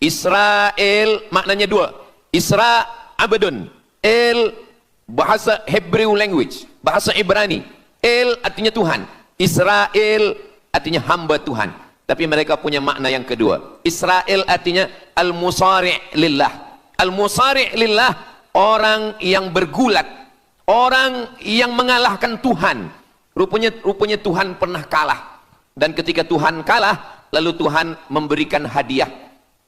Israel maknanya dua. Isra abdun. El bahasa Hebrew language, bahasa Ibrani. El artinya Tuhan. Israel artinya hamba Tuhan. Tapi mereka punya makna yang kedua. Israel artinya al-musari' lillah. Al-musari' lillah, orang yang bergulat, orang yang mengalahkan Tuhan. Rupanya Tuhan pernah kalah. Dan ketika Tuhan kalah, lalu Tuhan memberikan hadiah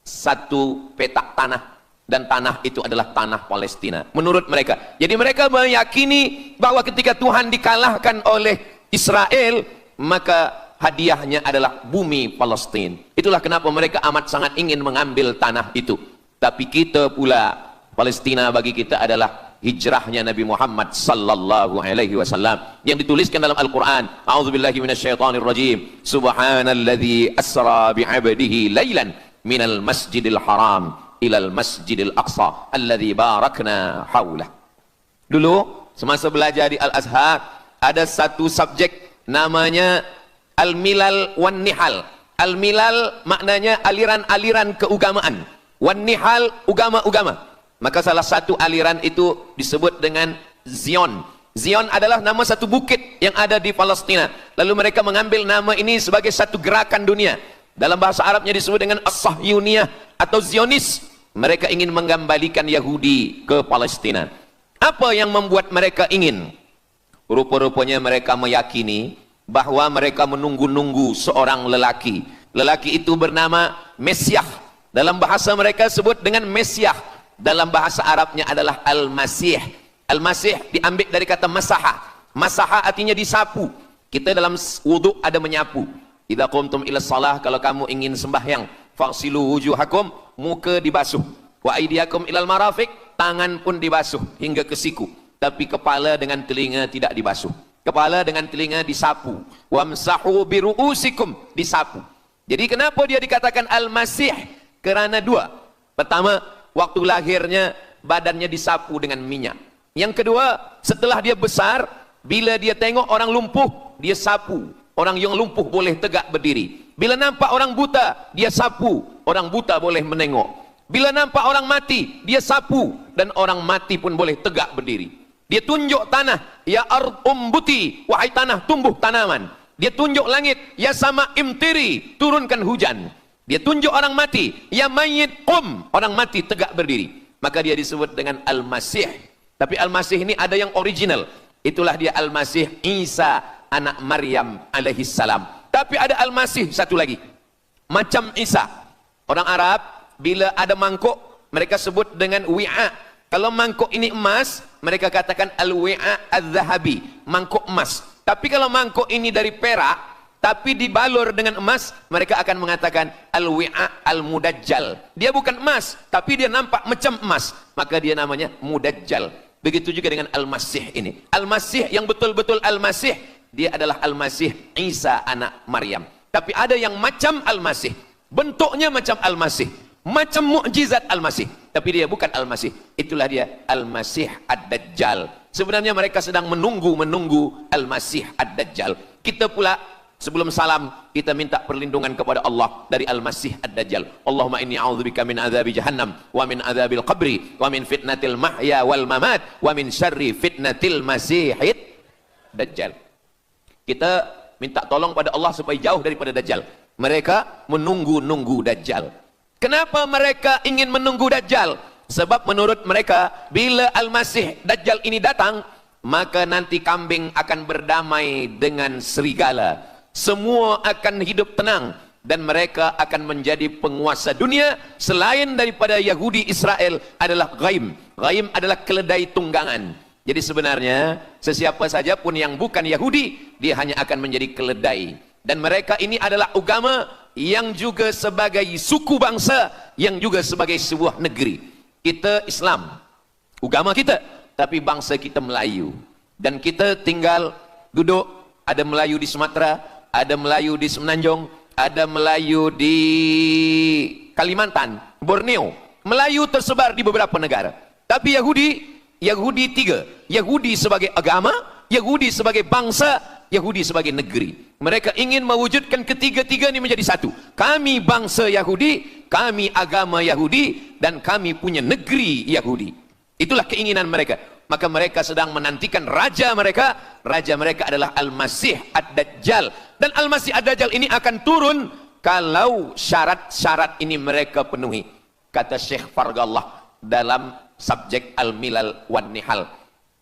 satu petak tanah, dan tanah itu adalah tanah Palestina menurut mereka. Jadi mereka meyakini bahwa ketika Tuhan dikalahkan oleh Israel, maka hadiahnya adalah bumi Palestina. Itulah kenapa mereka amat sangat ingin mengambil tanah itu. Tapi kita pula, Palestina bagi kita adalah hijrahnya Nabi Muhammad sallallahu alaihi wasallam yang dituliskan dalam Al-Qur'an. A'udzubillahi minasyaitonir rajim. Subhanalladzi asra bi'abdihi lailan minal masjidil haram ilal masjidil aqsa alladzi barakna haulah. Dulu semasa belajar di Al-Azhar ada satu subjek namanya Al-Milal wan Nihal. Al-Milal maknanya aliran-aliran keugamaan, wan Nihal ugama-ugama. Maka salah satu aliran itu disebut dengan Zion. Zion adalah nama satu bukit yang ada di Palestina. Lalu mereka mengambil nama ini sebagai satu gerakan dunia. Dalam bahasa Arabnya disebut dengan As-Sahyuniyah atau Zionis. Mereka ingin mengembalikan Yahudi ke Palestina. Apa yang membuat mereka ingin? Rupa-rupanya mereka meyakini bahwa mereka menunggu-nunggu seorang lelaki. Lelaki itu bernama Mesiah. Dalam bahasa mereka sebut dengan Mesiah. Dalam bahasa Arabnya adalah Al-Masih. Al-Masih diambil dari kata masaha. Masaha artinya disapu. Kita dalam wudhu ada menyapu. Idza qumtum ila shalah, kalau kamu ingin sembahyang, fasilu wujuhakum, muka dibasuh. Wa aydiyakum ilal marafiq, tangan pun dibasuh hingga ke siku. Tapi kepala dengan telinga tidak dibasuh. Kepala dengan telinga disapu. Wamsahu biru'usikum, disapu. Jadi kenapa dia dikatakan Al-Masih? Kerana dua. Pertama, waktu lahirnya badannya disapu dengan minyak. Yang kedua, setelah dia besar, bila dia tengok orang lumpuh, dia sapu. Orang yang lumpuh boleh tegak berdiri. Bila nampak orang buta, dia sapu. Orang buta boleh menengok. Bila nampak orang mati, dia sapu. Dan orang mati pun boleh tegak berdiri. Dia tunjuk tanah, ya ard umbuti, wahai tanah tumbuh tanaman. Dia tunjuk langit, ya sama imtiri, turunkan hujan. Dia tunjuk orang mati, ya mayyit qum, orang mati tegak berdiri. Maka dia disebut dengan Al-Masih. Tapi Al-Masih ini ada yang original. Itulah dia Al-Masih Isa anak Maryam alaihi salam. Tapi ada Al-Masih satu lagi. Macam Isa. Orang Arab bila ada mangkuk, mereka sebut dengan wi'a. Kalau mangkuk ini emas, mereka katakan al-wi'a az-zahabi, mangkuk emas. Tapi kalau mangkuk ini dari perak, tapi dibalur dengan emas, mereka akan mengatakan al-wi'a al-mudajjal. Dia bukan emas, tapi dia nampak macam emas, maka dia namanya mudajjal. Begitu juga dengan Al-Masih ini. Al-Masih yang betul-betul Al-Masih, dia adalah Al-Masih Isa anak Maryam. Tapi ada yang macam Al-Masih, bentuknya macam Al-Masih, macam mukjizat Al-Masih, tapi dia bukan Al-Masih. Itulah dia Al-Masih Ad-Dajjal. Sebenarnya mereka sedang menunggu Al-Masih Ad-Dajjal. Kita pula sebelum salam, kita minta perlindungan kepada Allah dari Al-Masih Ad-Dajjal. Allahumma inni a'udzubika min adzabi jahannam wa min adzabil qabri wa min fitnatil mahya wal mamat wa min syarri fitnatil masihid Dajjal. Kita minta tolong pada Allah supaya jauh daripada Dajjal. Mereka menunggu-nunggu Dajjal. Kenapa mereka ingin menunggu Dajjal? Sebab menurut mereka, bila Al-Masih Dajjal ini datang, maka nanti kambing akan berdamai dengan serigala. Semua akan hidup tenang. Dan mereka akan menjadi penguasa dunia. Selain daripada Yahudi Israel adalah ghaim. Ghaim adalah keledai tunggangan. Jadi sebenarnya sesiapa saja pun yang bukan Yahudi, dia hanya akan menjadi keledai. Dan mereka ini adalah agama yang juga sebagai suku bangsa, yang juga sebagai sebuah negeri. Kita Islam, agama kita, tapi bangsa kita Melayu. Dan kita tinggal duduk, ada Melayu di Sumatera, ada Melayu di Semenanjung, ada Melayu di Kalimantan, Borneo. Melayu tersebar di beberapa negara. Tapi Yahudi tiga. Yahudi sebagai agama, Yahudi sebagai bangsa, Yahudi sebagai negeri. Mereka ingin mewujudkan ketiga-tiga ini menjadi satu. Kami bangsa Yahudi, kami agama Yahudi, dan kami punya negeri Yahudi. Itulah keinginan mereka. Maka mereka sedang menantikan raja mereka. Raja mereka adalah Al-Masih Ad-Dajjal. Dan Al-Masih Ad-Dajjal ini akan turun kalau syarat-syarat ini mereka penuhi. Kata Syekh Fargallah dalam subjek Al-Milal wan Nihal.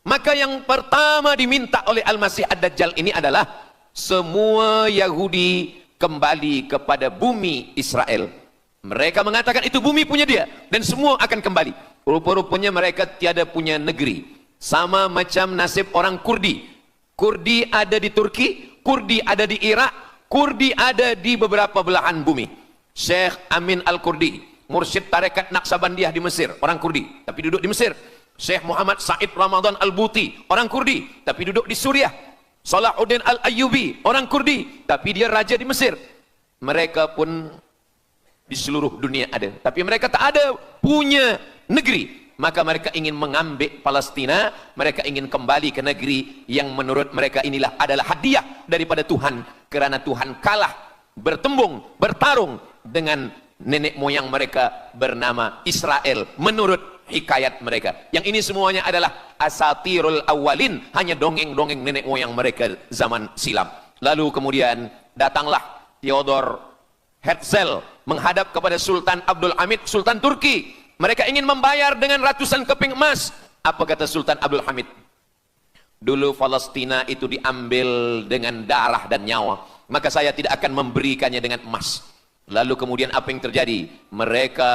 Maka yang pertama diminta oleh Al-Masih Ad-Dajjal ini adalah semua Yahudi kembali kepada bumi Israel. Mereka mengatakan itu bumi punya dia dan semua akan kembali. Rupa-rupanya mereka tiada punya negeri. Sama macam nasib orang Kurdi. Kurdi ada di Turki, Kurdi ada di Irak, Kurdi ada di beberapa belahan bumi. Syekh Amin Al-Kurdi, mursyid tarekat Naqsabandiyah di Mesir, orang Kurdi, tapi duduk di Mesir. Syekh Muhammad Said Ramadan Al-Buti, orang Kurdi, tapi duduk di Suriah. Salahuddin Al-Ayyubi, orang Kurdi, tapi dia raja di Mesir. Mereka pun di seluruh dunia ada, tapi mereka tak ada punya negeri. Maka mereka ingin mengambil Palestina, mereka ingin kembali ke negeri yang menurut mereka inilah adalah hadiah daripada Tuhan, kerana Tuhan kalah bertembung, bertarung dengan nenek moyang mereka bernama Israel menurut hikayat mereka. Yang ini semuanya adalah asatirul awalin, hanya dongeng-dongeng nenek moyang mereka zaman silam. Lalu kemudian datanglah Theodor Herzl menghadap kepada Sultan Abdul Hamid, Sultan Turki. Mereka ingin membayar dengan ratusan keping emas. Apa kata Sultan Abdul Hamid? Dulu Palestina itu diambil dengan darah dan nyawa, maka saya tidak akan memberikannya dengan emas. Lalu kemudian apa yang terjadi? Mereka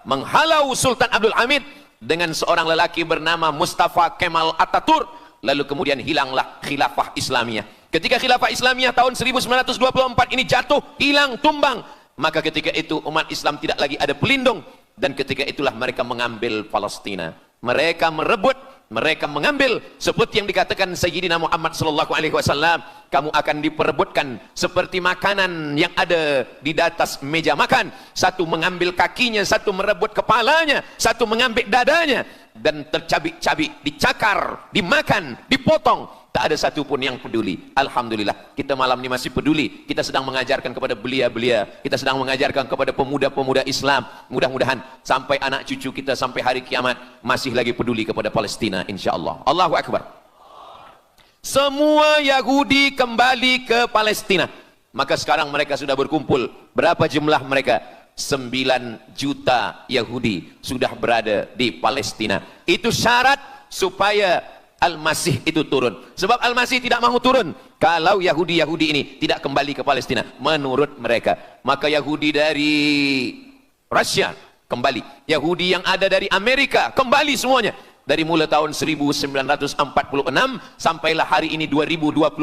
menghalau Sultan Abdul Hamid dengan seorang lelaki bernama Mustafa Kemal Ataturk. Lalu kemudian hilanglah khilafah Islamiyah. Ketika khilafah Islamiyah tahun 1924 ini jatuh, hilang, tumbang, maka ketika itu umat Islam tidak lagi ada pelindung. Dan ketika itulah mereka mengambil Palestina. Mereka merebut, mereka mengambil, seperti yang dikatakan Sayyidina Muhammad sallallahu alaihi wasallam, kamu akan diperebutkan seperti makanan yang ada di atas meja makan. Satu mengambil kakinya, satu merebut kepalanya, satu mengambil dadanya, dan tercabik-cabik, dicakar, dimakan, dipotong. Tak ada satu pun yang peduli. Alhamdulillah, kita malam ini masih peduli. Kita sedang mengajarkan kepada belia-belia, kita sedang mengajarkan kepada pemuda-pemuda Islam. Mudah-mudahan sampai anak cucu kita sampai hari kiamat masih lagi peduli kepada Palestina, insya-Allah. Allahu Akbar. Semua Yahudi kembali ke Palestina. Maka sekarang mereka sudah berkumpul. Berapa jumlah mereka? 9 juta Yahudi sudah berada di Palestina. Itu syarat supaya Al-Masih itu turun. Sebab Al-Masih tidak mahu turun kalau Yahudi-Yahudi ini tidak kembali ke Palestina menurut mereka. Maka Yahudi dari Rusia kembali, Yahudi yang ada dari Amerika kembali semuanya. Dari mulai tahun 1946 sampailah hari ini 2025,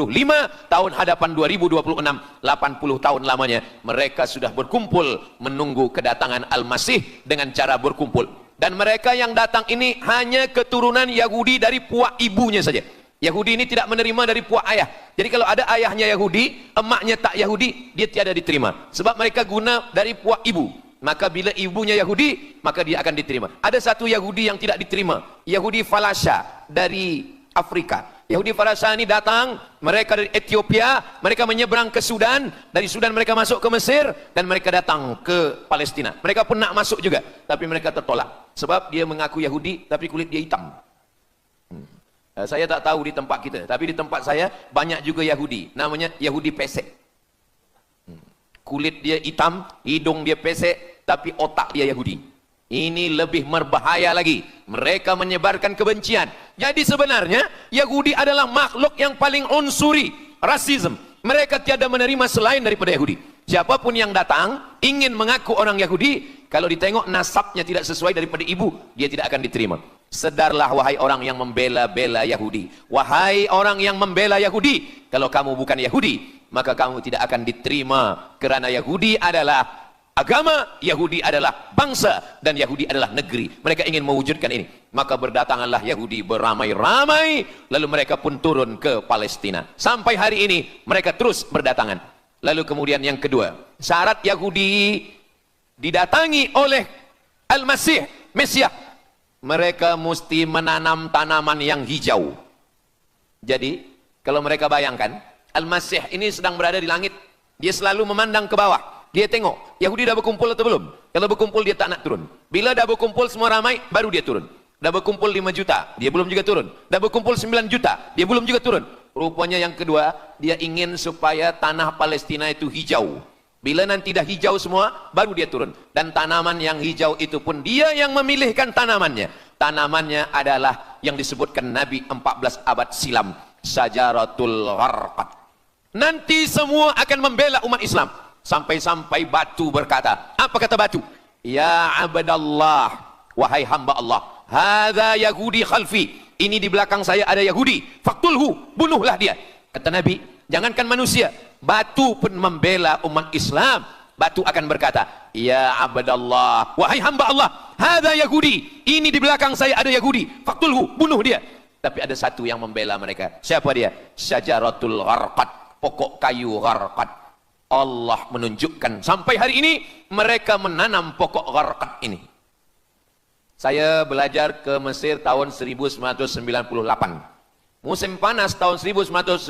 tahun hadapan 2026, 80 tahun lamanya mereka sudah berkumpul menunggu kedatangan Al-Masih dengan cara berkumpul. Dan mereka yang datang ini hanya keturunan Yahudi dari puak ibunya saja. Yahudi ini tidak menerima dari puak ayah. Jadi kalau ada ayahnya Yahudi, emaknya tak Yahudi, dia tiada diterima. Sebab mereka guna dari puak ibu. Maka bila ibunya Yahudi, maka dia akan diterima. Ada satu Yahudi yang tidak diterima, Yahudi Falasha dari Afrika. Yahudi Falasha ini datang, mereka dari Ethiopia, mereka menyeberang ke Sudan, dari Sudan mereka masuk ke Mesir, dan mereka datang ke Palestina. Mereka pun nak masuk juga, tapi mereka tertolak. Sebab dia mengaku Yahudi, tapi kulit dia hitam. Saya tak tahu di tempat kita, tapi di tempat saya banyak juga Yahudi, namanya Yahudi pesek. Kulit dia hitam, hidung dia pesek, tapi otak dia Yahudi. Ini lebih berbahaya lagi. Mereka menyebarkan kebencian. Jadi sebenarnya Yahudi adalah makhluk yang paling unsuri, rasisme. Mereka tiada menerima selain daripada Yahudi. Siapapun yang datang ingin mengaku orang Yahudi, kalau ditengok nasabnya tidak sesuai daripada ibu, dia tidak akan diterima. Sedarlah wahai orang yang membela-bela Yahudi. Wahai orang yang membela Yahudi, kalau kamu bukan Yahudi, maka kamu tidak akan diterima, kerana Yahudi adalah agama, Yahudi adalah bangsa, dan Yahudi adalah negeri. Mereka ingin mewujudkan ini. Maka berdatanganlah Yahudi beramai-ramai, lalu mereka pun turun ke Palestina. Sampai hari ini mereka terus berdatangan. Lalu kemudian yang kedua, syarat Yahudi didatangi oleh Al-Masih, Mesias, mereka mesti menanam tanaman yang hijau. Jadi kalau mereka bayangkan, Al-Masih ini sedang berada di langit. Dia selalu memandang ke bawah. Dia tengok, Yahudi dah berkumpul atau belum? Kalau berkumpul, dia tak nak turun. Bila dah berkumpul semua ramai, baru dia turun. Dah berkumpul 5 juta, dia belum juga turun. Dah berkumpul 9 juta, dia belum juga turun. Rupanya yang kedua, dia ingin supaya tanah Palestina itu hijau. Bila nanti dah hijau semua, baru dia turun. Dan tanaman yang hijau itu pun dia yang memilihkan tanamannya. Tanamannya adalah yang disebutkan Nabi 14 abad silam, Syajaratul Gharqad. Nanti semua akan membela umat Islam. Sampai-sampai batu berkata, apa kata batu? Ya abdallah, wahai hamba Allah, hadza Yahudi khalfi. Ini di belakang saya ada Yahudi. Faktulhu, bunuhlah dia. Kata Nabi, jangankan manusia, batu pun membela umat Islam. Batu akan berkata, ya abdallah, wahai hamba Allah, hadza Yahudi. Ini di belakang saya ada Yahudi. Faktulhu, bunuh dia. Tapi ada satu yang membela mereka. Siapa dia? Syajaratul Gharqad, pokok kayu Gharqad. Allah menunjukkan sampai hari ini mereka menanam pokok Gharqad ini. Saya belajar ke Mesir tahun 1998. Musim panas tahun 1999,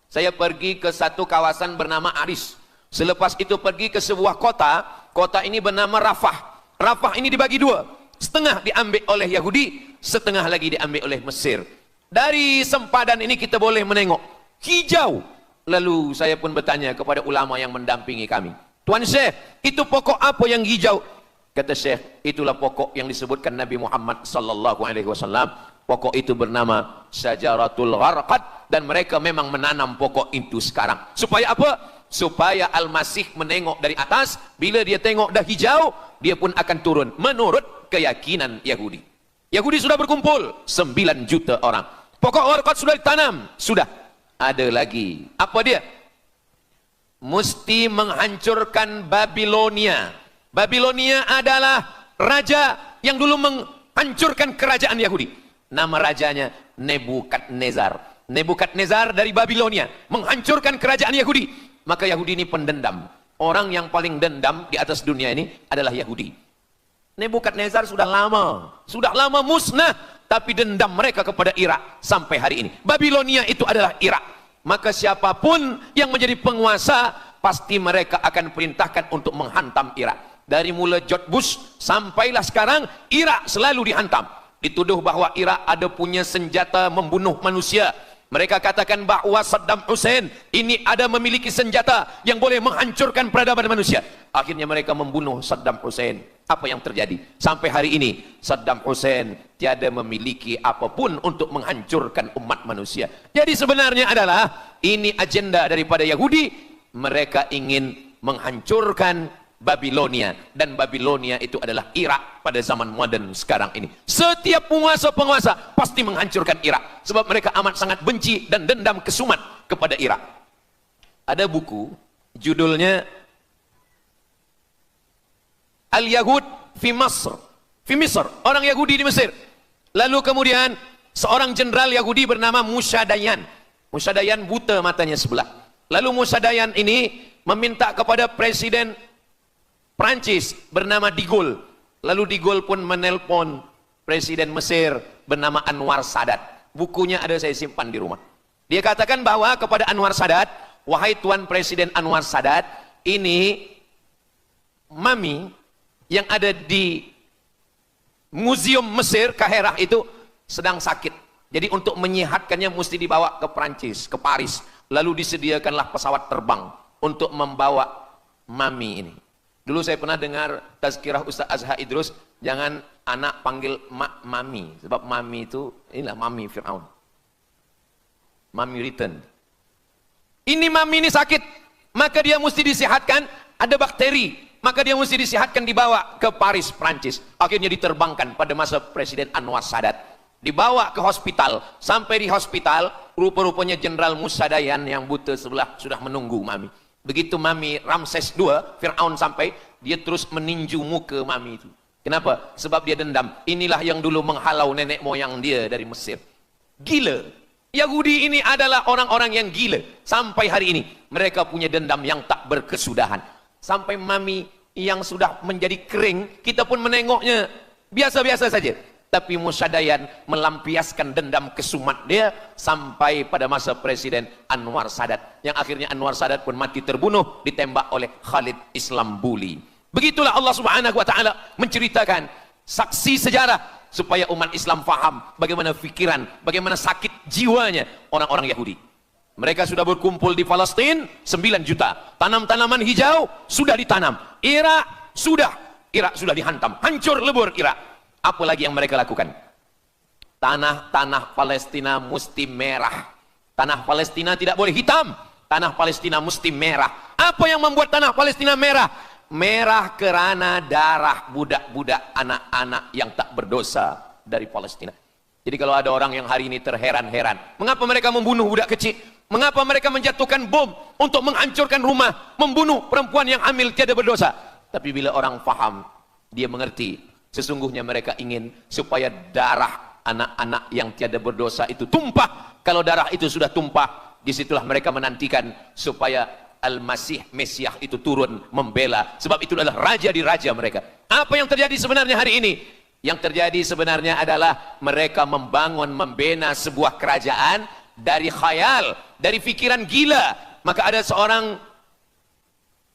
saya pergi ke satu kawasan bernama Aris. Selepas itu pergi ke sebuah kota, kota ini bernama Rafah. Rafah ini dibagi dua, setengah diambil oleh Yahudi, setengah lagi diambil oleh Mesir. Dari sempadan ini kita boleh menengok hijau. Lalu saya pun bertanya kepada ulama yang mendampingi kami, Tuan Syekh, itu pokok apa yang hijau? Kata Syekh, itulah pokok yang disebutkan Nabi Muhammad sallallahu alaihi wasallam. Pokok itu bernama Syajaratul Gharqad, dan mereka memang menanam pokok itu sekarang. Supaya apa? Supaya Al-Masih menengok dari atas, bila dia tengok dah hijau, dia pun akan turun menurut keyakinan Yahudi. Yahudi sudah berkumpul 9 juta orang. Pokok Gharqad sudah ditanam, sudah. Ada lagi. Apa dia? Mesti menghancurkan Babilonia. Babilonia adalah raja yang dulu menghancurkan kerajaan Yahudi. Nama rajanya Nebukadnezar. Nebukadnezar dari Babilonia menghancurkan kerajaan Yahudi. Maka Yahudi ini pendendam. Orang yang paling dendam di atas dunia ini adalah Yahudi. Nebukadnezar sudah lama musnah, tapi dendam mereka kepada Irak sampai hari ini. Babilonia itu adalah Irak. Maka siapapun yang menjadi penguasa, pasti mereka akan perintahkan untuk menghantam Irak. Dari mula George Bush sampailah sekarang, Irak selalu dihantam. Dituduh bahwa Irak ada punya senjata membunuh manusia. Mereka katakan bahwa Saddam Hussein ini ada memiliki senjata yang boleh menghancurkan peradaban manusia. Akhirnya mereka membunuh Saddam Hussein. Apa yang terjadi? Sampai hari ini Saddam Hussein tiada memiliki apapun untuk menghancurkan umat manusia. Jadi sebenarnya adalah ini agenda daripada Yahudi. Mereka ingin menghancurkan Babilonia, dan Babilonia itu adalah Irak pada zaman modern sekarang ini. Setiap penguasa-penguasa pasti menghancurkan Irak, sebab mereka amat sangat benci dan dendam kesumat kepada Irak. Ada buku judulnya Al-Yahud fi Masr, fi Misr, orang Yahudi di Mesir. Lalu kemudian seorang jenderal Yahudi bernama Musa Dayan. Musa Dayan buta matanya sebelah. Lalu Musa Dayan ini meminta kepada Presiden Prancis bernama De Gaulle. Lalu De Gaulle pun menelpon Presiden Mesir bernama Anwar Sadat. Bukunya ada, saya simpan di rumah. Dia katakan bahwa kepada Anwar Sadat, wahai Tuan Presiden Anwar Sadat, ini mami yang ada di Museum Mesir Kaherah itu sedang sakit. Jadi untuk menyehatkannya mesti dibawa ke Prancis, ke Paris. Lalu disediakanlah pesawat terbang untuk membawa mami ini. Dulu saya pernah dengar tazkirah Ustaz Azhar Idrus, jangan anak panggil mak mami, sebab mami itu inilah mami Fir'aun. Mami return. Ini mami ini sakit, maka dia mesti disihatkan, ada bakteri, maka dia mesti disihatkan, dibawa ke Paris, Prancis. Akhirnya diterbangkan pada masa Presiden Anwar Sadat. Dibawa ke hospital, sampai di hospital, rupa-rupanya Jenderal Musa Dayan yang buta sebelah sudah menunggu mami. Begitu mami Ramses II, Fir'aun sampai, dia terus meninju muka mami itu. Kenapa? Sebab dia dendam. Inilah yang dulu menghalau nenek moyang dia dari Mesir. Gila. Yahudi ini adalah orang-orang yang gila. Sampai hari ini, mereka punya dendam yang tak berkesudahan. Sampai mami yang sudah menjadi kering, kita pun menengoknya biasa-biasa saja. Tapi Musa Dayan melampiaskan dendam kesumat dia sampai pada masa Presiden Anwar Sadat, yang akhirnya Anwar Sadat pun mati terbunuh ditembak oleh Khalid Islambuli. Begitulah Allah Subhanahu wa taala menceritakan saksi sejarah supaya umat Islam faham bagaimana pikiran, bagaimana sakit jiwanya orang-orang Yahudi. Mereka sudah berkumpul di Palestina 9 juta. Tanam-tanaman hijau sudah ditanam. Irak sudah dihantam. Hancur lebur Irak. Apa lagi yang mereka lakukan? Tanah Palestina mesti merah. Tanah Palestina tidak boleh hitam. Tanah Palestina mesti merah. Apa yang membuat tanah Palestina merah? Merah karena darah budak-budak, anak-anak yang tak berdosa dari Palestina. Jadi kalau ada orang yang hari ini terheran-heran, mengapa mereka membunuh budak kecil? Mengapa mereka menjatuhkan bom untuk menghancurkan rumah, membunuh perempuan yang hamil tiada berdosa? Tapi bila orang faham, dia mengerti, sesungguhnya mereka ingin supaya darah anak-anak yang tiada berdosa itu tumpah. Kalau darah itu sudah tumpah, disitulah mereka menantikan supaya Al-Masih Mesiah itu turun membela, sebab itu adalah raja di raja mereka. Apa yang terjadi sebenarnya hari ini? Yang terjadi sebenarnya adalah mereka membangun, membina sebuah kerajaan dari khayal, dari fikiran gila. Maka ada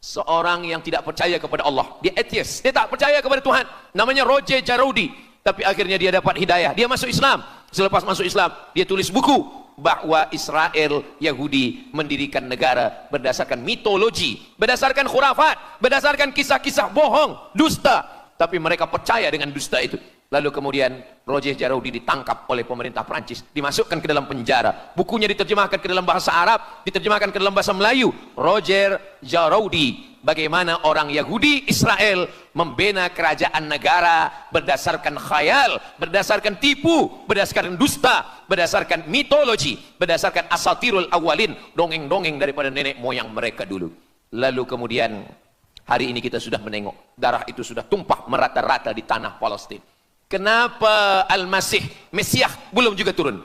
seorang yang tidak percaya kepada Allah, dia atheist, dia tak percaya kepada Tuhan, namanya Roger Jarudi. Tapi akhirnya dia dapat hidayah, dia masuk Islam. Selepas masuk Islam, dia tulis buku bahwa Israel Yahudi mendirikan negara berdasarkan mitologi, berdasarkan khurafat, berdasarkan kisah-kisah bohong, dusta. Tapi mereka percaya dengan dusta itu. Lalu kemudian Roger Jarudi ditangkap oleh pemerintah Prancis, dimasukkan ke dalam penjara. Bukunya diterjemahkan ke dalam bahasa Arab, diterjemahkan ke dalam bahasa Melayu. Roger Jarudi, bagaimana orang Yahudi Israel membina kerajaan negara berdasarkan khayal, berdasarkan tipu, berdasarkan dusta, berdasarkan mitologi, berdasarkan asatirul awalin, dongeng-dongeng daripada nenek moyang mereka dulu. Lalu kemudian hari ini kita sudah menengok darah itu sudah tumpah merata-rata di tanah Palestina. Kenapa Al-Masih Mesiah belum juga turun?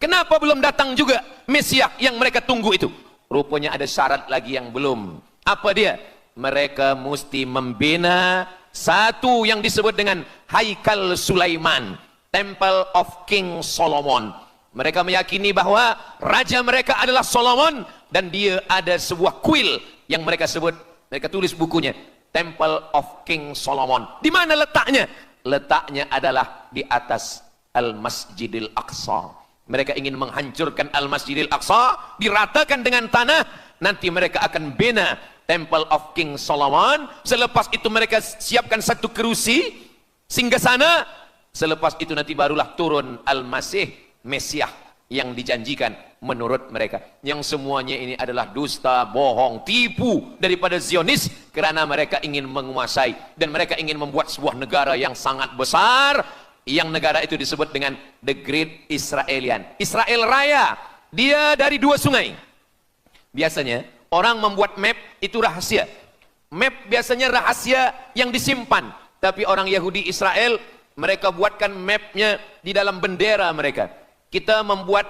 Kenapa belum datang juga Mesiah yang mereka tunggu itu? Rupanya ada syarat lagi yang belum. Apa dia? Mereka mesti membina satu yang disebut dengan Haikal Sulaiman, Temple of King Solomon. Mereka meyakini bahwa raja mereka adalah Solomon, dan dia ada sebuah kuil yang mereka sebut, mereka tulis bukunya, Temple of King Solomon. Di mana letaknya? Letaknya adalah di atas Al-Masjidil Aqsa. Mereka ingin menghancurkan Al-Masjidil Aqsa, diratakan dengan tanah. Nanti mereka akan bina Temple of King Solomon. Selepas itu mereka siapkan satu kerusi singgasana. Selepas itu nanti barulah turun Al-Masih Mesiah yang dijanjikan menurut mereka. Yang semuanya ini adalah dusta, bohong, tipu daripada Zionis, kerana mereka ingin menguasai dan mereka ingin membuat sebuah negara yang sangat besar, yang negara itu disebut dengan The Great Israelian. Israel Raya, dia dari 2 sungai. Biasanya orang membuat map itu rahasia. Map biasanya rahasia yang disimpan, tapi orang Yahudi Israel mereka buatkan mapnya di dalam bendera mereka. Kita membuat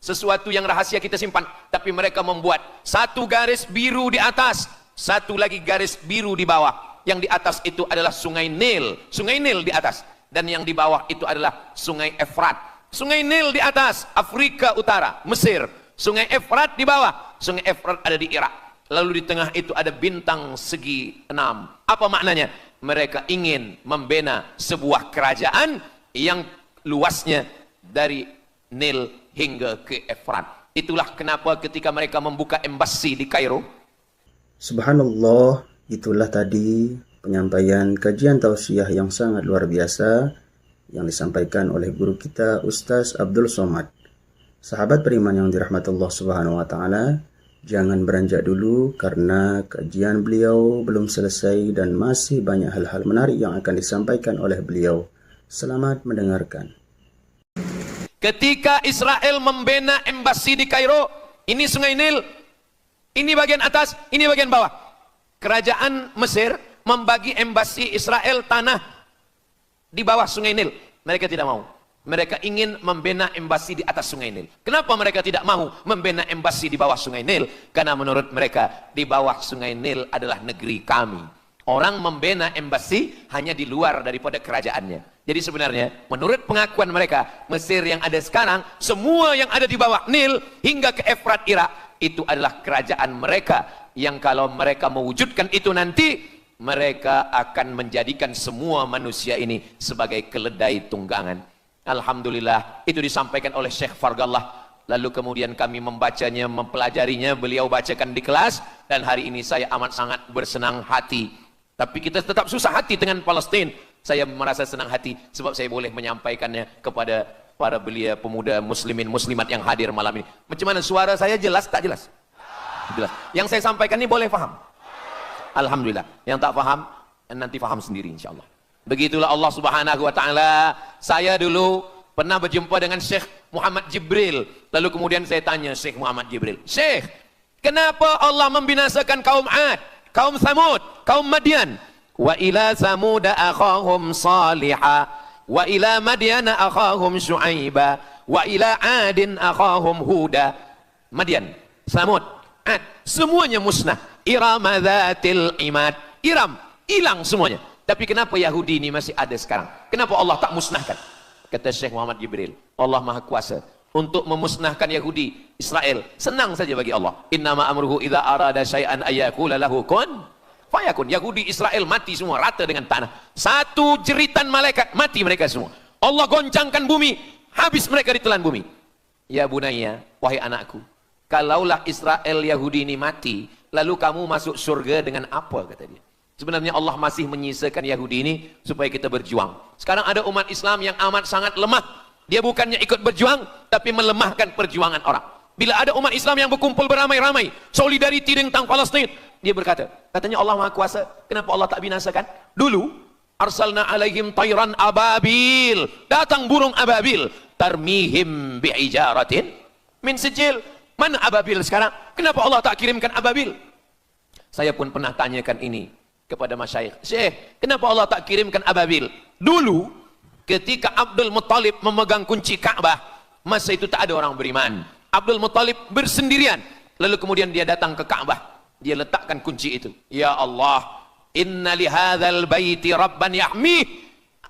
sesuatu yang rahasia kita simpan, tapi mereka membuat satu garis biru di atas, satu lagi garis biru di bawah. Yang di atas itu adalah Sungai Nil di atas, dan yang di bawah itu adalah Sungai Efrat. Sungai Nil di atas, Afrika Utara, Mesir. Sungai Efrat di bawah, Sungai Efrat ada di Irak. Lalu di tengah itu ada bintang segi 6. Apa maknanya? Mereka ingin membina sebuah kerajaan yang luasnya dari Nil hingga ke Efrat. Itulah kenapa ketika mereka membuka embasi di Kairo. Subhanallah, itulah tadi penyampaian kajian tausiah yang sangat luar biasa yang disampaikan oleh guru kita Ustaz Abdul Somad. Sahabat beriman yang dirahmati Allah Subhanahu wa taala, jangan beranjak dulu karena kajian beliau belum selesai dan masih banyak hal-hal menarik yang akan disampaikan oleh beliau. Selamat mendengarkan. Ketika Israel membina embasi di Kairo, ini Sungai Nil, ini bagian atas, ini bagian bawah. Kerajaan Mesir membagi embasi Israel tanah di bawah Sungai Nil. Mereka tidak mau. Mereka ingin membina embasi di atas Sungai Nil. Kenapa mereka tidak mau membina embasi di bawah Sungai Nil? Karena menurut mereka di bawah Sungai Nil adalah negeri kami. Orang membina embasi hanya di luar daripada kerajaannya. Jadi sebenarnya menurut pengakuan mereka, Mesir yang ada sekarang, semua yang ada di bawah Nil hingga ke Efrat Irak, itu adalah kerajaan mereka, yang kalau mereka mewujudkan itu nanti, mereka akan menjadikan semua manusia ini sebagai keledai tunggangan. Alhamdulillah, itu disampaikan oleh Syekh Fargallah. Lalu kemudian kami membacanya, mempelajarinya, beliau bacakan di kelas, dan hari ini saya amat sangat bersenang hati. Tapi kita tetap susah hati dengan Palestina. Saya merasa senang hati sebab saya boleh menyampaikannya kepada para belia pemuda muslimin muslimat yang hadir malam ini. Macam mana suara saya, jelas tak jelas? Jelas. Yang saya sampaikan ini boleh faham? Alhamdulillah. Yang tak faham, nanti faham sendiri insyaAllah. Begitulah Allah Subhanahu wa ta'ala. Saya dulu pernah berjumpa dengan Syekh Muhammad Jibril. Lalu kemudian saya tanya Syekh Muhammad Jibril, Syekh, kenapa Allah membinasakan kaum Ad, kaum Thamud, kaum Madian? Wa ila Samuda akhahum Saliha, wa ila Madyana akhahum Syuaiba, wa ila Adin akhahum Huda. Madian, Samud, Ad, semuanya musnah. Irama dzatil imad, Iram, hilang semuanya. Tapi kenapa Yahudi ini masih ada sekarang? Kenapa Allah tak musnahkan? Kata Syekh Muhammad Jibril, Allah Maha Kuasa untuk memusnahkan Yahudi, Israel. Senang saja bagi Allah. Innama amruhu idza arada syai'an ayyakula lahu kun fayakun. Yahudi Israel mati semua rata dengan tanah. Satu jeritan malaikat mati mereka semua. Allah goncangkan bumi, habis mereka ditelan bumi. Ya bunayya, wahai anakku, kalaulah Israel Yahudi ini mati, lalu kamu masuk surga dengan apa, kata dia. Sebenarnya Allah masih menyisakan Yahudi ini supaya kita berjuang. Sekarang ada umat Islam yang amat sangat lemah. Dia bukannya ikut berjuang, tapi melemahkan perjuangan orang. Bila ada umat Islam yang berkumpul beramai-ramai, solidariti tentang Palestin, dia berkata, katanya Allah Maha Kuasa, kenapa Allah tak binasakan? Dulu, arsalna alaihim tayran ababil, datang burung ababil, tarmihim bi'ijaratin min sijil. Mana ababil sekarang? Kenapa Allah tak kirimkan ababil? Saya pun pernah tanyakan ini kepada masyayikh, Syekh, kenapa Allah tak kirimkan ababil? Dulu, ketika Abdul Muttalib memegang kunci Ka'bah, masa itu tak ada orang beriman. Abdul Muttalib bersendirian, lalu kemudian dia datang ke Ka'bah, dia letakkan kunci itu. Ya Allah, inna lihadzal baiti rabban yahmih.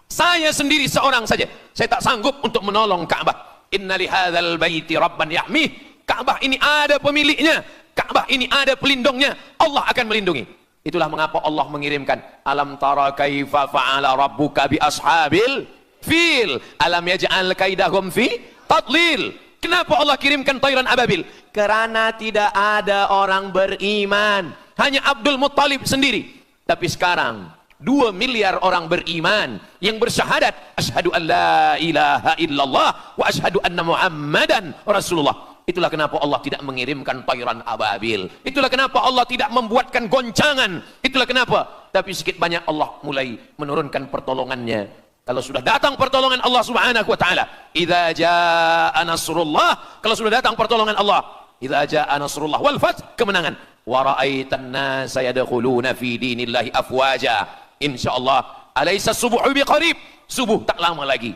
Saya sendiri seorang saja, saya tak sanggup untuk menolong Ka'bah. Inna lihadzal baiti rabban yahmih. Ka'bah ini ada pemiliknya, Ka'bah ini ada pelindungnya, Allah akan melindungi. Itulah mengapa Allah mengirimkan alam tara kaifa fa'ala rabbuka bi ashabil fil alam yaj'al kaidahum fi tadlil. Kenapa Allah kirimkan tayran ababil? Karena tidak ada orang beriman, hanya Abdul Muttalib sendiri. Tapi sekarang 2 miliar orang beriman yang bersyahadat asyhadu an la ilaha illallah wa asyhadu anna muhammadan rasulullah. Itulah kenapa Allah tidak mengirimkan tayran ababil. Itulah kenapa Allah tidak membuatkan goncangan. Itulah kenapa. Tapi sedikit banyak Allah mulai menurunkan pertolongannya. Kalau sudah datang pertolongan Allah Subhanahu wa taala, idza jaa nasrullah, kalau sudah datang pertolongan Allah, idza jaa nasrullah wal fath, kemenangan. Wa ra'aitan nasa yadkhuluna fi dinillahi afwaja. Insyaallah, alaysa subuhu biqarib. Subuh tak lama lagi.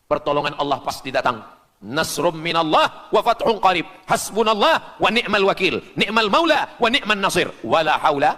Pertolongan Allah pasti datang. Nasrum minallah wa fathun qarib. Hasbunallah wa ni'mal wakil. Ni'mal maula wa ni'man nasir. Wala haula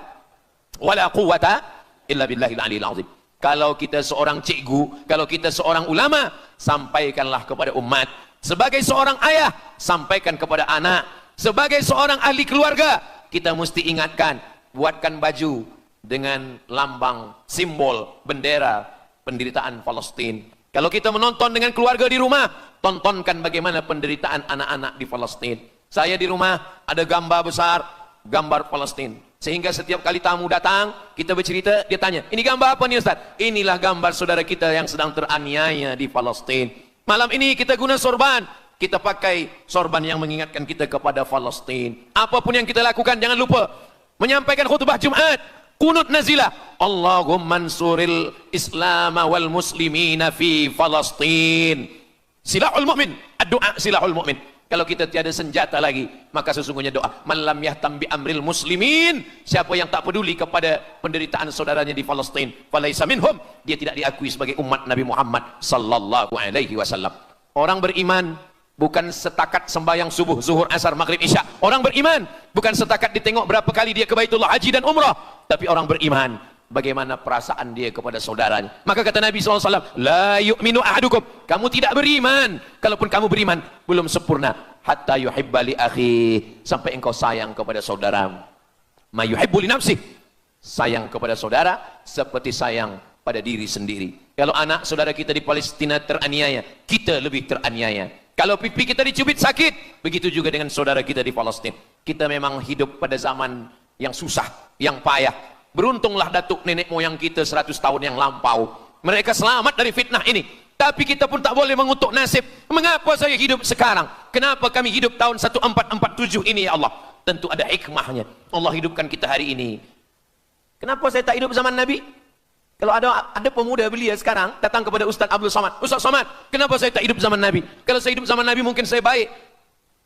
wala quwata illa billahil aliyil azim. Kalau kita seorang cikgu, kalau kita seorang ulama, sampaikanlah kepada umat. Sebagai seorang ayah, sampaikan kepada anak. Sebagai seorang ahli keluarga, kita mesti ingatkan, buatkan baju dengan lambang, simbol, bendera penderitaan Palestina. Kalau kita menonton dengan keluarga di rumah, tontonkan bagaimana penderitaan anak-anak di Palestina. Saya di rumah ada gambar besar, gambar Palestina. Sehingga setiap kali tamu datang, kita bercerita, dia tanya, ini gambar apa nih Ustaz? Inilah gambar saudara kita yang sedang teraniaya di Palestina. Malam ini kita guna sorban, kita pakai sorban yang mengingatkan kita kepada Palestina. Apapun yang kita lakukan, jangan lupa menyampaikan khutbah Jumat, kunut nazilah, Allahumma ansuril Islam wal muslimina fi Palestina. Silahul mu'min, doa silahul mu'min. Kalau kita tiada senjata lagi, maka sesungguhnya doa. Man lam yahtam bi amril muslimin, siapa yang tak peduli kepada penderitaan saudaranya di Palestina, falaisa minhum, dia tidak diakui sebagai umat Nabi Muhammad sallallahu alaihi wasallam. Orang beriman bukan setakat sembahyang subuh, zuhur, asar, maghrib, isya. Orang beriman bukan setakat ditengok berapa kali dia ke Baitullah, haji dan umrah. Tapi orang beriman bagaimana perasaan dia kepada saudaranya. Maka kata Nabi SAW, la yu'minu ahadukum, kamu tidak beriman, kalaupun kamu beriman belum sempurna, hatta yuhibba li akhi, sampai engkau sayang kepada saudaramu. Ma yuhibbu li nafsih, sayang kepada saudara seperti sayang pada diri sendiri. Kalau anak saudara kita di Palestina teraniaya, kita lebih teraniaya. Kalau pipi kita dicubit sakit, begitu juga dengan saudara kita di Palestina. Kita memang hidup pada zaman yang susah, yang payah. Beruntunglah datuk nenek moyang kita 100 tahun yang lampau. Mereka selamat dari fitnah ini. Tapi kita pun tak boleh mengutuk nasib. Mengapa saya hidup sekarang? Kenapa kami hidup tahun 1447 ini ya Allah? Tentu ada hikmahnya. Allah hidupkan kita hari ini. Kenapa saya tak hidup zaman Nabi? Kalau ada pemuda belia sekarang datang kepada Ustaz Abdul Somad, Ustaz Somad, kenapa saya tak hidup zaman Nabi? Kalau saya hidup zaman Nabi mungkin saya baik.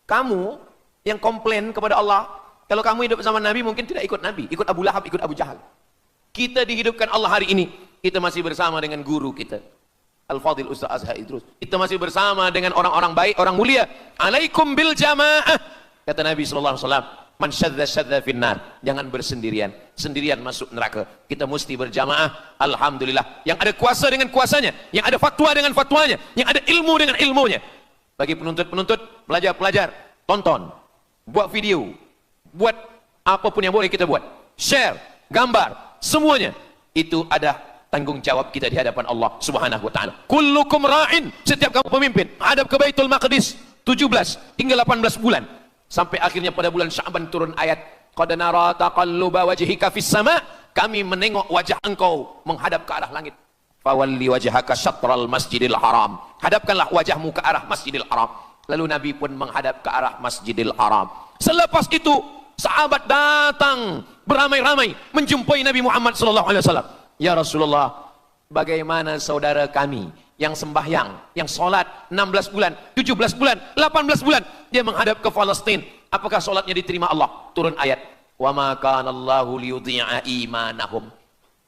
Kamu yang komplain kepada Allah, kalau kamu hidup zaman Nabi mungkin tidak ikut Nabi, ikut Abu Lahab, ikut Abu Jahal. Kita dihidupkan Allah hari ini, kita masih bersama dengan guru kita, Al-Fadhil Ustaz Azhar Idrus. Kita masih bersama dengan orang-orang baik, orang mulia. Alaikum bil jamaah, kata Nabi SAW. Man syadza syadza finnar, jangan bersendirian, sendirian masuk neraka. Kita mesti berjamaah. Alhamdulillah, yang ada kuasa dengan kuasanya, yang ada fatwa dengan fatwanya, yang ada ilmu dengan ilmunya. Bagi penuntut-penuntut, pelajar-pelajar, tonton, buat video, buat apapun yang boleh kita buat, share, gambar, semuanya itu ada tanggung jawab kita di hadapan Allah Subhanahu wa taala. Kullukum ra'in, setiap kamu pemimpin, hadap ke Baitul Maqdis 17 hingga 18 bulan. Sampai akhirnya pada bulan Sya'ban turun ayat, qad nara taqalluba wajhika fis sama', kami menengok wajah engkau menghadap ke arah langit. Fawalli wajhaka syatral masjidil haram, hadapkanlah wajahmu ke arah Masjidil Haram. Lalu Nabi pun menghadap ke arah Masjidil Haram. Selepas itu sahabat datang beramai-ramai menjumpai Nabi Muhammad SAW. Ya Rasulullah, bagaimana saudara kami yang sembahyang, yang solat 16 bulan, 17 bulan, 18 bulan, dia menghadap ke Palestina. Apakah solatnya diterima Allah? Turun ayat, wa ma kana Allahu liyudhi'a imanahum.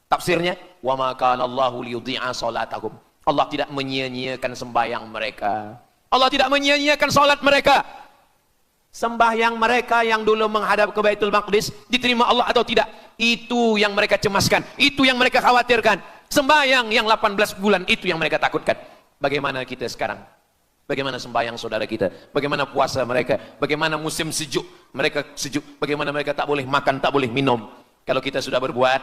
Tafsirnya, wa ma kana Allahu liyudhi'a salatahum. Allah tidak menyia-nyiakan sembahyang mereka. Allah tidak menyia-nyiakan solat mereka. Sembahyang mereka yang dulu menghadap ke Baitul Maqdis diterima Allah atau tidak? Itu yang mereka cemaskan, itu yang mereka khawatirkan. Sembahyang yang 18 bulan itu yang mereka takutkan. Bagaimana kita sekarang? Bagaimana sembahyang saudara kita? Bagaimana puasa mereka? Bagaimana musim sejuk? Mereka sejuk. Bagaimana mereka tak boleh makan, tak boleh minum? Kalau kita sudah berbuat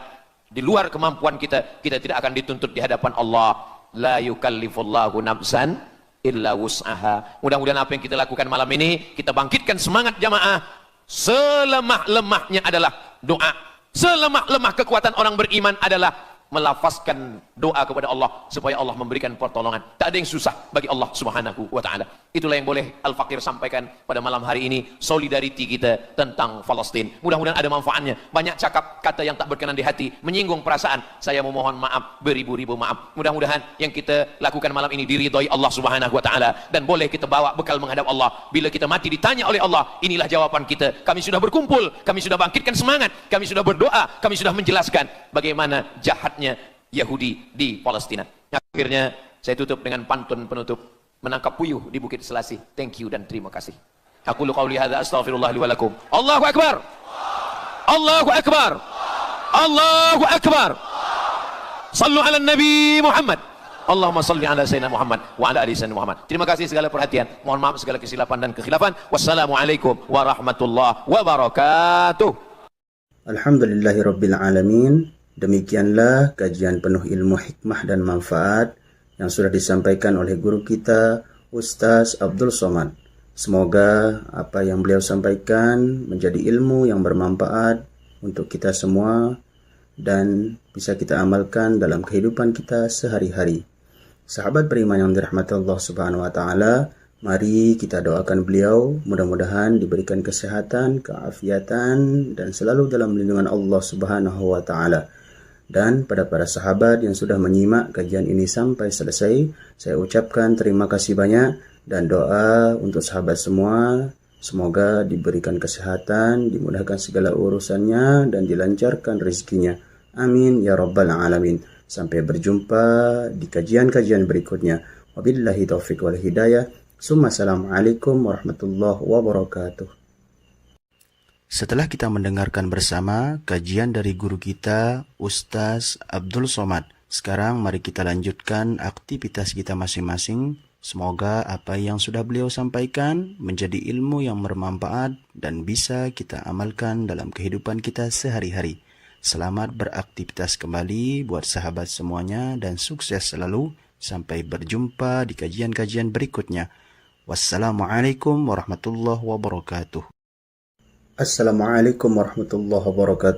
di luar kemampuan kita, kita tidak akan dituntut di hadapan Allah. La yukallifullahu nafsan illa wus'aha. Mudah-mudahan apa yang kita lakukan malam ini, kita bangkitkan semangat jamaah. Selemah-lemahnya adalah doa. Selemah-lemah kekuatan orang beriman adalah melafazkan doa kepada Allah supaya Allah memberikan pertolongan. Tak ada yang susah bagi Allah Subhanahu wa taala. Itulah yang boleh Al-Fakir sampaikan pada malam hari ini, solidariti kita tentang Palestina. Mudah-mudahan ada manfaatnya. Banyak cakap kata yang tak berkenan di hati, menyinggung perasaan. Saya memohon maaf, beribu-ribu maaf. Mudah-mudahan yang kita lakukan malam ini diridhai Allah Subhanahu wa taala dan boleh kita bawa bekal menghadap Allah. Bila kita mati ditanya oleh Allah, inilah jawaban kita. Kami sudah berkumpul, kami sudah bangkitkan semangat, kami sudah berdoa, kami sudah menjelaskan bagaimana jahatnya Yahudi di Palestina. Akhirnya saya tutup dengan pantun penutup, menangkap puyuh di Bukit Selasih. Thank you dan terima kasih. Aku qauli hadza astaghfirullah li wa lakum. Allahu akbar. Allahu akbar. Allahu akbar. Sallu ala Nabi Muhammad. Allahumma salli ala Sayyidina Muhammad wa ala ali Sayyidina Muhammad. Terima kasih segala perhatian. Mohon maaf segala kesilapan dan kekhilafan. Wassalamualaikum warahmatullahi wabarakatuh. Alhamdulillahirabbil alamin. Demikianlah kajian penuh ilmu, hikmah dan manfaat yang sudah disampaikan oleh guru kita Ustaz Abdul Somad. Semoga apa yang beliau sampaikan menjadi ilmu yang bermanfaat untuk kita semua dan bisa kita amalkan dalam kehidupan kita sehari-hari. Sahabat beriman yang dirahmati Allah Subhanahu wa taala, mari kita doakan beliau mudah-mudahan diberikan kesehatan, keafiatan dan selalu dalam lindungan Allah Subhanahu wa taala. Dan pada para sahabat yang sudah menyimak kajian ini sampai selesai, saya ucapkan terima kasih banyak dan doa untuk sahabat semua. Semoga diberikan kesehatan, dimudahkan segala urusannya dan dilancarkan rezekinya. Amin ya rabbal alamin. Sampai berjumpa di kajian-kajian berikutnya. Wabillahi taufiq wal hidayah. Assalamualaikum warahmatullahi wabarakatuh. Setelah kita mendengarkan bersama kajian dari guru kita, Ustaz Abdul Somad, sekarang mari kita lanjutkan aktivitas kita masing-masing. Semoga apa yang sudah beliau sampaikan menjadi ilmu yang bermanfaat dan bisa kita amalkan dalam kehidupan kita sehari-hari. Selamat beraktivitas kembali buat sahabat semuanya dan sukses selalu. Sampai berjumpa di kajian-kajian berikutnya. Wassalamualaikum warahmatullahi wabarakatuh. Assalamualaikum warahmatullahi wabarakatuh.